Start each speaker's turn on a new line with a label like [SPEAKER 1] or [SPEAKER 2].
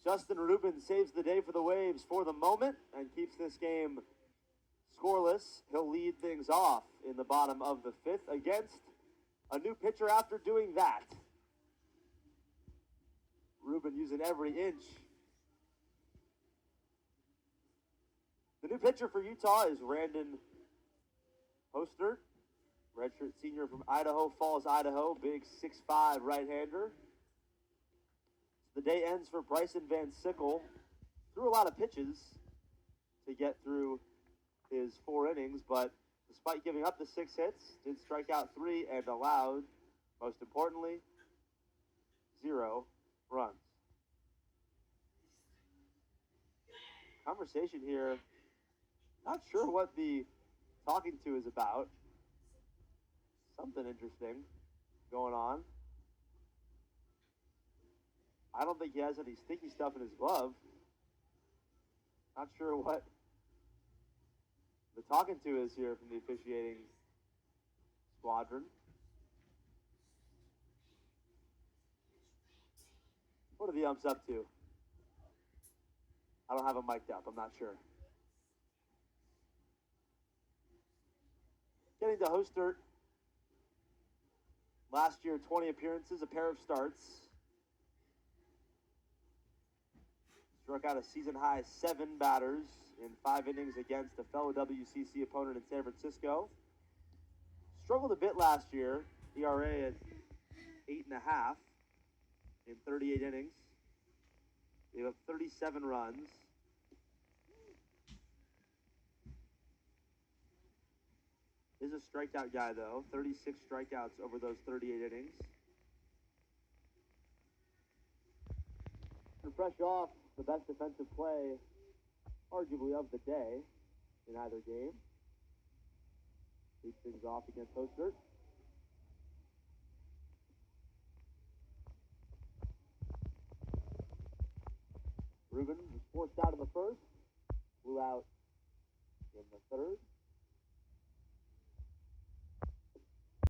[SPEAKER 1] Justin Rubin saves the day for the Waves for the moment and keeps this game scoreless. He'll lead things off in the bottom of the fifth against a new pitcher after doing that. Rubin using every inch. The new pitcher for Utah is Randon Hostert, redshirt senior from Idaho Falls, Idaho, big 6'5" right-hander. So the day ends for Bryson Van Sickle. Threw a lot of pitches to get through his 4 innings, but despite giving up the 6 hits, did strike out 3 and allowed, most importantly, 0 runs. Conversation here, not sure what the talking to is about. Something interesting going on. I don't think he has any sticky stuff in his glove. Not sure what the talking to is here from the officiating squadron. What are the umps up to? I don't have him mic'd up. I'm not sure. Getting to Hostert. Last year, 20 appearances, a pair of starts. Struck out a season-high 7 batters in 5 innings against a fellow WCC opponent in San Francisco. Struggled a bit last year. ERA at 8.5 in 38 innings. Gave up 37 runs. Is a strikeout guy, though. 36 strikeouts over those 38 innings. To fresh off the best defensive play, arguably of the day, in either game. Leads things off against Hostert. Rubin was forced out in the first. Blew out in the third.